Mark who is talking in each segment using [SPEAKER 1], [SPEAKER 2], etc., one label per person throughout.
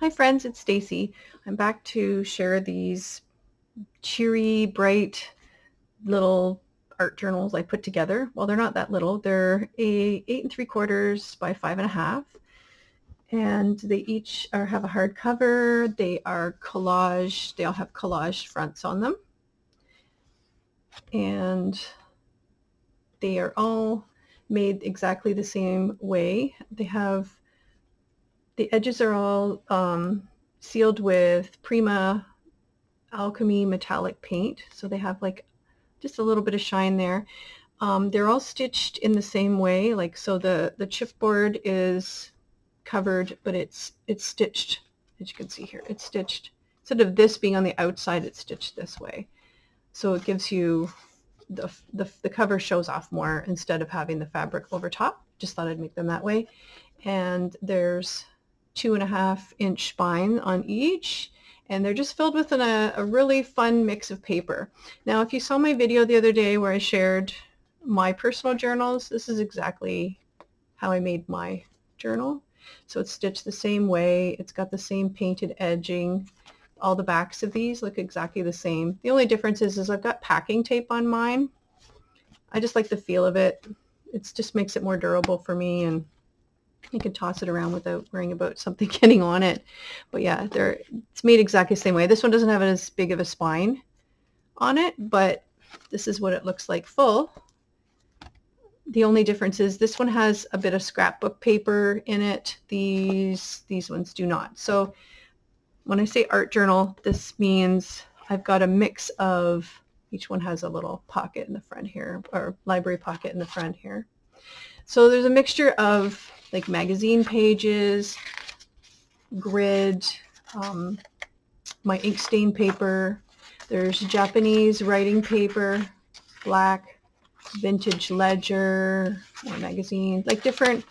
[SPEAKER 1] Hi friends, it's Stacy. I'm back to share these cheery, bright little art journals I put together. Well, they're not that little. They're 8 3/4 by 5 1/2, and they each have a hardcover. They are collage. They all have collage fronts on them, and they are all made exactly the same way. The edges are all sealed with Prima Alchemy metallic paint, so they have like just a little bit of shine there. They're all stitched in the same way, like so the chipboard is covered, but it's stitched, as you can see here. It's stitched, instead of this being on the outside, it's stitched this way, so it gives you the cover shows off more instead of having the fabric over top. Just thought I'd make them that way. And there's 2.5-inch spine on each, and they're just filled with a really fun mix of paper. Now, if you saw my video the other day where I shared my personal journals, this is exactly how I made my journal. So it's stitched the same way. It's got the same painted edging. All the backs of these look exactly the same. The only difference is I've got packing tape on mine. I just like the feel of it. It just makes it more durable for me, and you can toss it around without worrying about something getting on it. But yeah, it's made exactly the same way. This one doesn't have as big of a spine on it, but this is what it looks like full. The only difference is this one has a bit of scrapbook paper in it. These ones do not. So when I say art journal, this means I've got a mix of, each one has a little pocket in the front here, or library pocket in the front here. So there's a mixture of like magazine pages, grid, my ink stain paper. There's Japanese writing paper, black, vintage ledger, more magazines, like different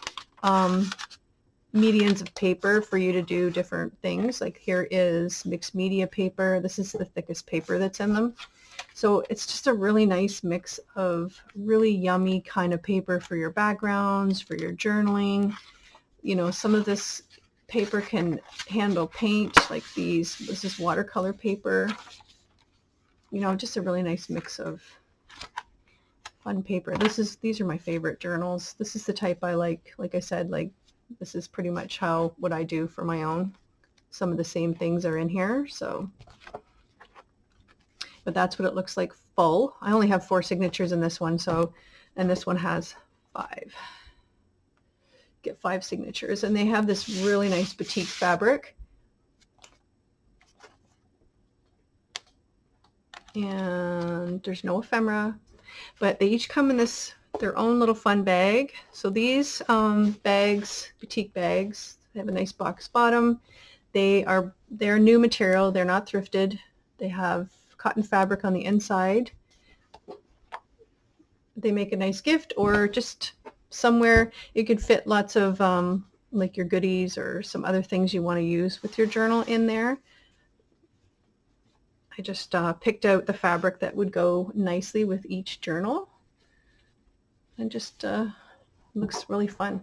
[SPEAKER 1] mediums of paper for you to do different things. Like here is mixed media paper. This is the thickest paper that's in them. So it's just a really nice mix of really yummy kind of paper for your backgrounds, for your journaling. You know, some of this paper can handle paint, like these. This is watercolor paper. You know, just a really nice mix of fun paper. These are my favorite journals. This is the type I like. Like I said, like this is pretty much what I do for my own. Some of the same things are in here, so. But that's what it looks like full. I only have 4 signatures in this one, so, and this one has 5. Get 5 signatures, and they have this really nice batik fabric. And there's no ephemera, but they each come in their own little fun bag. So these bags, batik bags, they have a nice box bottom. They're new material. They're not thrifted. They have cotton fabric on the inside. They make a nice gift, or just somewhere you could fit lots of like your goodies or some other things you want to use with your journal in there. I just picked out the fabric that would go nicely with each journal, and just looks really fun.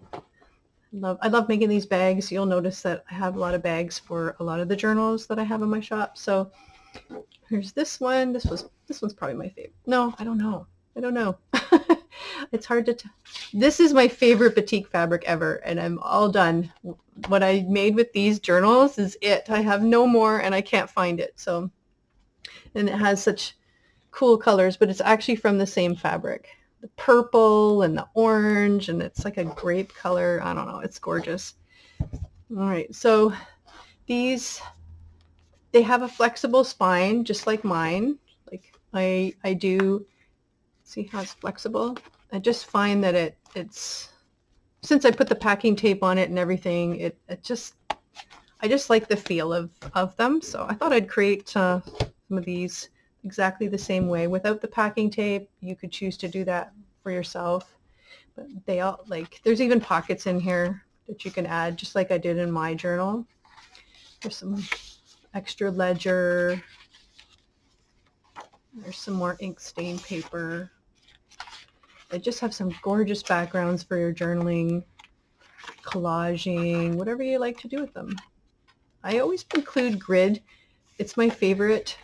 [SPEAKER 1] I love making these bags. You'll notice that I have a lot of bags for a lot of the journals that I have in my shop. So here's this one. This one's probably my favorite. No, I don't know. It's hard to tell. This is my favorite batik fabric ever, and I'm all done. What I made with these journals is it. I have no more, and I can't find it. So, and it has such cool colors, but it's actually from the same fabric. The purple and the orange, and it's like a grape color. I don't know. It's gorgeous. All right, so they have a flexible spine, just like mine. Like I do. See how it's flexible? I just find that it's since I put the packing tape on it and everything, I just like the feel of them. So I thought I'd create some of these exactly the same way without the packing tape. You could choose to do that for yourself, but they all, like, there's even pockets in here that you can add, just like I did in my journal. There's some extra ledger. There's some more ink stain paper. They just have some gorgeous backgrounds for your journaling, collaging, whatever you like to do with them. I always include grid. It's my favorite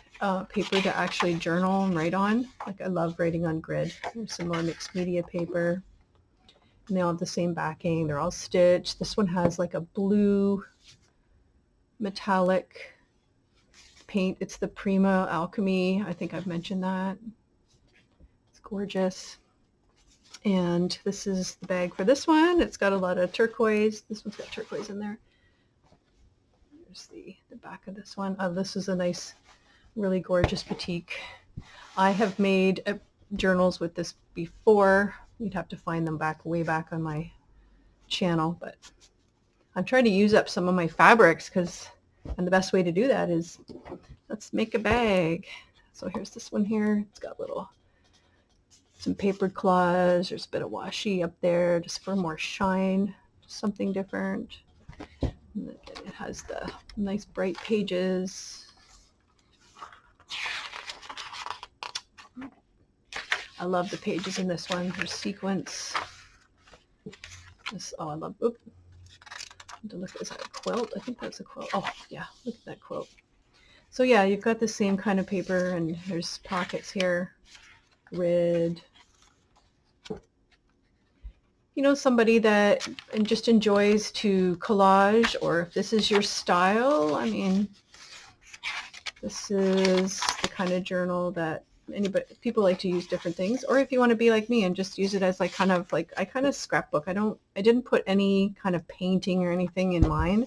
[SPEAKER 1] paper to actually journal and write on. Like I love writing on grid. There's some more mixed media paper. And they all have the same backing. They're all stitched. This one has like a blue metallic paint. It's the Prima Alchemy. I think I've mentioned that. It's gorgeous. And this is the bag for this one. It's got a lot of turquoise. This one's got turquoise in there. There's the back of this one. Oh, this is a nice, really gorgeous batik. I have made journals with this before. You'd have to find them way back on my channel, but I'm trying to use up some of my fabrics and the best way to do that is let's make a bag. So here's this one here. It's got some papered claws. There's a bit of washi up there just for more shine, something different. And it has the nice bright pages. I love the pages in this one. There's sequins. I love, to look, is that a quilt? I think that's a quilt. Oh yeah, look at that quilt. So yeah, you've got the same kind of paper and there's pockets here, grid. Somebody that just enjoys to collage, or if this is your style, I mean, this is the kind of journal that people like to use different things. Or if you want to be like me and just use it as I kind of scrapbook. I didn't put any kind of painting or anything in mine,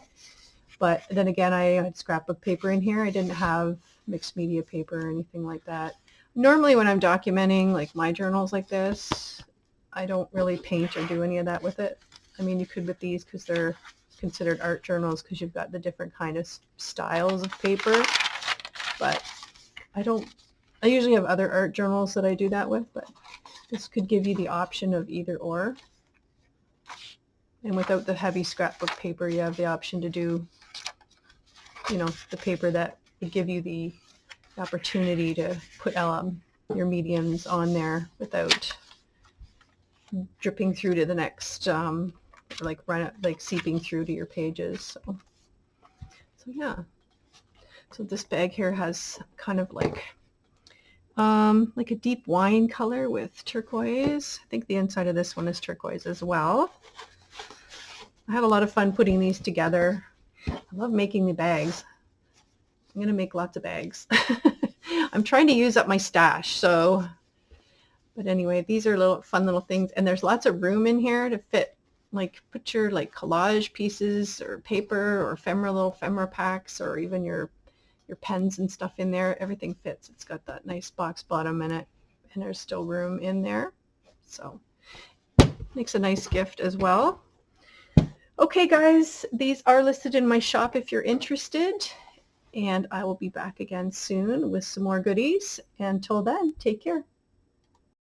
[SPEAKER 1] but then again, I had scrapbook paper in here. I didn't have mixed media paper or anything like that. Normally when I'm documenting like my journals like this, I don't really paint or do any of that with it. I mean, you could with these because they're considered art journals because you've got the different kind of styles of paper, but I usually have other art journals that I do that with, but this could give you the option of either or. And without the heavy scrapbook paper, you have the option to do, the paper that would give you the opportunity to put your mediums on there without dripping through to the next, seeping through to your pages. So yeah. So this bag here has kind of like a deep wine color with turquoise. I think the inside of this one is turquoise as well. I have a lot of fun putting these together. I love making the bags. I'm going to make lots of bags. I'm trying to use up my stash, but anyway, these are fun little things, and there's lots of room in here to fit, put your collage pieces or paper or little ephemera packs, or even your pens and stuff in there. Everything fits. It's got that nice box bottom in it, and there's still room in there, so makes a nice gift as well. Okay guys, these are listed in my shop if you're interested, and I will be back again soon with some more goodies. Until then, take care.